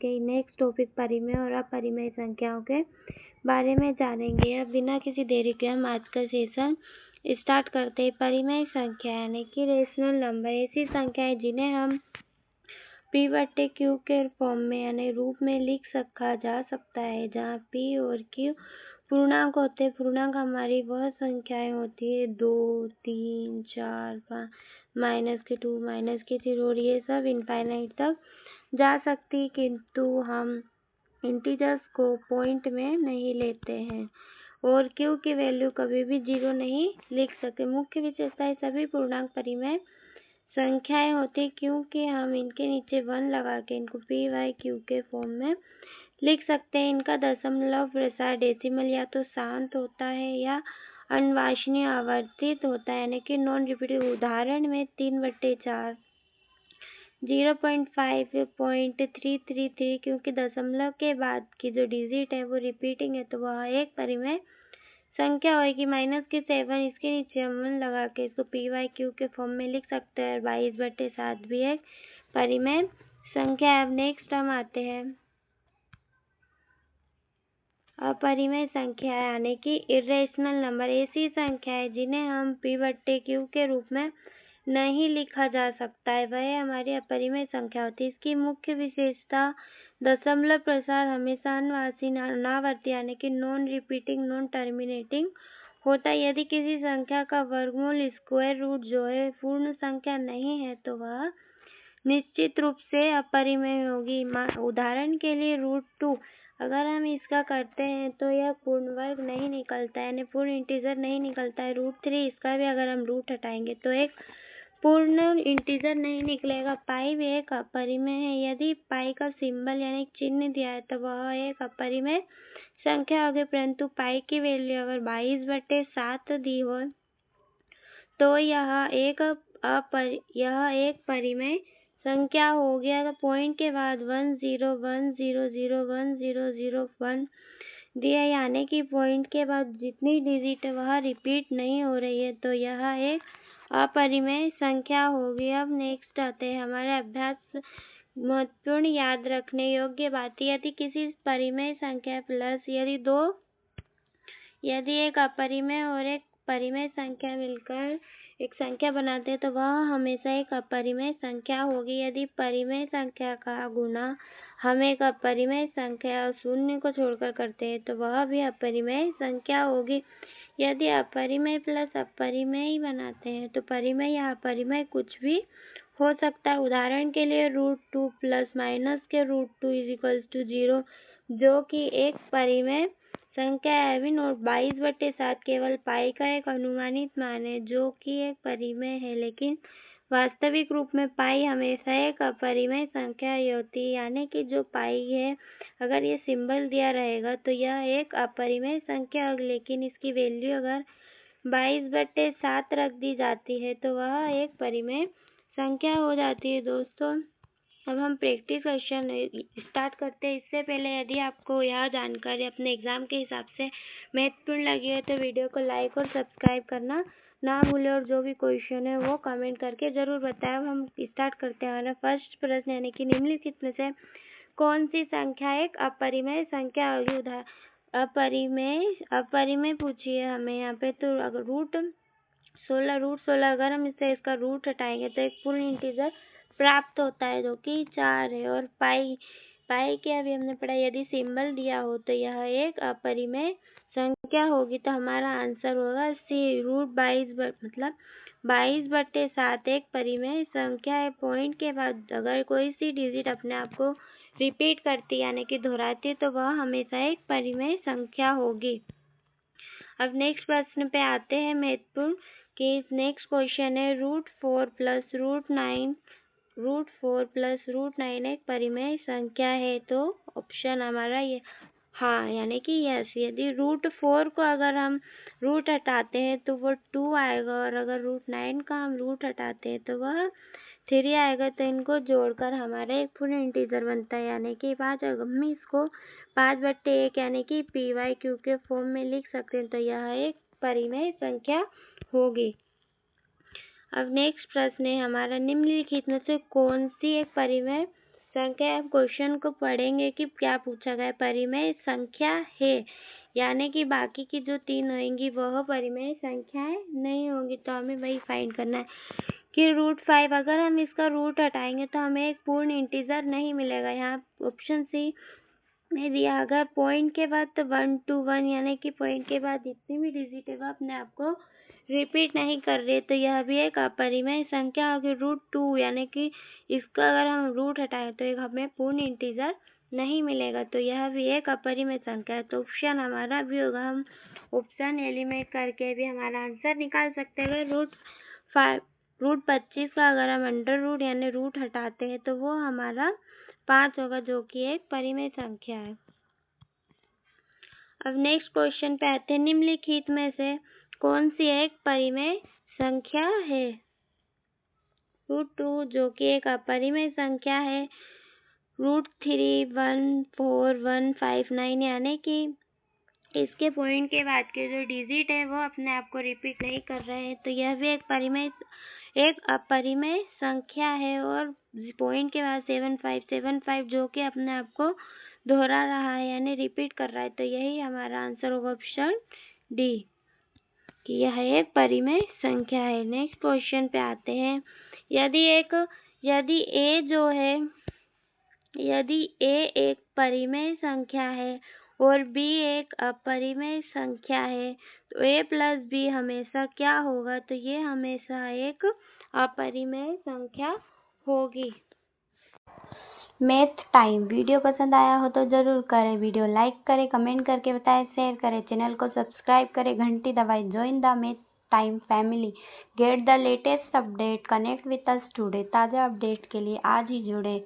के next topic परिमेय और अपरिमेय संख्याओं के बारे में जानेंगे। अब बिना किसी देरी के हम आज का सेशन स्टार्ट करते हैं। परिमेय संख्या यानी कि रेशनल नंबर ऐसी संख्याएं जिन्हें हम P/Q के फॉर्म में यानी रूप में लिख सका जा सकता है, जहाँ P और Q पूर्णांक होते हैं। पूर्णांक हमारी वह संख्याएं होती है 2, 3, 4, 5, -2, -3 और ये सब इनफाइनाइट तक जा सकती, किंतु हम इंटीजर्स को पॉइंट में नहीं लेते हैं और Q की वैल्यू कभी भी 0 नहीं लिख सकते। मुख्य विशेषताएं सभी पूर्णांक परिमेय संख्याएं होती, क्योंकि हम इनके नीचे 1 लगा के इनको P/Q के फॉर्म में लिख सकते हैं। इनका दशमलव प्रसार डेसिमल या तो शांत होता है या अनवांछनीय आवर्तित होता है, यानी कि नॉन रिपीटेड। उदाहरण में 3/4 0.5.333, क्योंकि दशमलव के बाद की जो डिजिट है वो रिपीटिंग है, तो वह एक परिमेय संख्या होगी। -7 इसके नीचे हम 1 लगा के इसको P/Q के फॉर्म में लिख सकते हैं। 22/7 भी एक परिमेय संख्या है। अब नेक्स्ट हम आते हैं अपरिमेय संख्या यानी कि इर्रेशनल नंबर ऐसी संख्याएं जिन्हें हम P/Q के रूप में नहीं लिखा जा सकता है, वह हमारी अपरिमेय संख्या होती है। इसकी मुख्य विशेषता दशमलव प्रसार हमेशा अनावर्ती यानी कि नॉन रिपीटिंग, नॉन टर्मिनेटिंग होता है। यदि किसी संख्या का वर्गमूल स्क्वायर रूट जो है पूर्ण संख्या नहीं है, तो वह निश्चित रूप से अपरिमेय होगी। उदाहरण के लिए √2 अगर हम इसका करते हैं तो यह पूर्ण वर्ग नहीं निकलता है, यानी पूर्ण इंटीजर नहीं निकलता है। √3 इसका भी अगर हम रूट हटाएंगे तो एक पूर्ण इंटीजर नहीं निकलेगा। पाई भी एक अपरिमेय है। यदि पाई का सिंबल यानी चिन्ह दिया है तो वह एक अपरिमेय संख्या होगी, परंतु पाई की वैल्यू अगर 22/7 दी हो तो यह एक परिमेय संख्या हो गया। अगर पॉइंट के बाद 1 0 1 0 0 1 0 0 1 दिया, यानी कि पॉइंट के बाद जितनी डिजिट है वह रिपीट नहीं हो रही है, तो यह एक अपरिमेय संख्या होगी। अब नेक्स्ट आते हैं हमारे अभ्यास महत्वपूर्ण याद रखने योग्य बात। यदि किसी परिमेय संख्या प्लस यदि एक अपरिमेय और एक परिमेय संख्या मिलकर एक संख्या बनाते हैं तो वह हमेशा एक अपरिमेय संख्या होगी। यदि परिमेय संख्या का गुणा हम एक अपरिमेय संख्या शून्य को छोड़कर करते हैं तो वह भी अपरिमेय संख्या होगी। यदि अपरिमेय प्लस अपरिमेय बनाते हैं तो परिमेय या अपरिमेय कुछ भी हो सकता है। उदाहरण के लिए √2 प्लस माइनस के √2 = 0, जो कि एक परिमेय संख्या है। भी नोट 22/7 केवल पाई का एक अनुमानित मान है, जो कि एक परिमेय है, लेकिन वास्तविक रूप में पाई हमेशा एक अपरिमेय संख्या होती है, यानी कि जो पाई है अगर ये सिंबल दिया रहेगा तो यह एक अपरिमेय संख्या होगी, लेकिन इसकी वैल्यू अगर 22/7 रख दी जाती है तो वह एक परिमेय संख्या हो जाती है। दोस्तों, अब हम प्रैक्टिस क्वेश्चन स्टार्ट करते हैं। इससे पहले यदि आपको यह जानकारी अपने एग्जाम के हिसाब से महत्वपूर्ण लगी है तो वीडियो को लाइक और सब्सक्राइब करना ना भूलें, और जो भी क्वेश्चन है वो कमेंट करके जरूर बताएं। अब हम स्टार्ट करते हैं। हमारा फर्स्ट प्रश्न यानी कि निम्नलिखित में से कौन सी संख्या एक अपरिमेय संख्या होगी। अपरिमेय पूछिए हमें यहाँ पे, तो अगर √16 अगर हम इसका रूट हटाएंगे तो एक पूर्ण इंटीजर प्राप्त होता है, जो कि 4 है। और पाई के अभी हमने पढ़ा, यदि सिंबल दिया हो तो यह एक अपरिमेय संख्या होगी, तो हमारा आंसर होगा सी। मतलब 22/7 एक परिमेय संख्या है। पॉइंट के बाद अगर कोई सी डिजिट अपने आप को रिपीट करती यानी कि दोहराती, तो वह हमेशा एक परिमेय संख्या होगी। अब नेक्स्ट प्रश्न पे आते हैं महत्वपूर्ण, कि नेक्स्ट क्वेश्चन है √4 प्लस √9 एक परिमेय संख्या है। तो ऑप्शन हमारा ये हाँ यानी कि यस। यदि √4 को अगर हम रूट हटाते हैं तो वो 2 आएगा, और अगर √9 का हम रूट हटाते हैं तो वह 3 आएगा। तो इनको जोड़कर हमारा एक पूर्ण इंटीजर बनता है, यानी कि 5। अगर हम इसको 5/1 यानी कि P/Q के फॉर्म में लिख सकते हैं, तो यह एक परिमेय संख्या होगी। अब नेक्स्ट प्रश्न है हमारा, निम्नलिखित में से कौन सी एक परिमेय संख्या, आप क्वेश्चन को पढ़ेंगे कि क्या पूछा गया है। परिमेय संख्या है, यानी कि बाकी की जो 3 होंगी वह परिमेय संख्याएं नहीं होंगी। तो हमें वही फाइंड करना है कि √5, अगर हम इसका रूट हटाएंगे तो हमें एक पूर्ण इंटीजर नहीं मिलेगा। यहाँ ऑप्शन सी में दिया, अगर पॉइंट के बाद तो 1 to 1, यानी कि पॉइंट के बाद जितनी भी डिजिट है वो अपने आप को रिपीट नहीं कर रही, तो यह भी एक अपरिमेय संख्या होगी। √2, यानी कि इसका अगर हम रूट हटाएं तो एक हमें पूर्ण इंटीजर नहीं मिलेगा, तो यह भी एक अपरिमेय संख्या है। तो ऑप्शन हमारा भी होगा। हम ऑप्शन एलिमिनेट करके भी हमारा आंसर निकाल सकते हैं। अगर √25 का अगर हम अंडर रूट यानी रूट हटाते हैं तो वो हमारा 5 होगा, जो कि एक परिमेय संख्या है। अब नेक्स्ट क्वेश्चन पे आते हैं। निम्नलिखित में से कौन सी एक परिमेय संख्या है? √2 जो कि एक अपरिमेय संख्या है। √3, 1, 4, 1, 5, 9, यानी कि इसके पॉइंट के बाद के जो डिजिट है वो अपने आप को रिपीट नहीं कर रहे हैं, तो यह भी एक अपरिमेय संख्या है। और पॉइंट के बाद 7575 जो कि अपने आप को दोहरा रहा है यानी रिपीट कर रहा है, तो यही हमारा आंसर होगा ऑप्शन डी, कि यह एक परिमेय संख्या है। नेक्स्ट क्वेश्चन पे आते हैं। यदि ए एक परिमेय संख्या है और b एक अपरिमेय संख्या है, तो a प्लस b हमेशा क्या होगा? तो ये हमेशा एक अपरिमेय संख्या होगी। मैथ टाइम वीडियो पसंद आया हो तो ज़रूर करें वीडियो लाइक करें, कमेंट करके बताएं, शेयर करें, चैनल को सब्सक्राइब करें, घंटी दबाएं। Join the math time family, get the latest update, connect with us today. ताज़ा अपडेट के लिए आज ही जुड़े।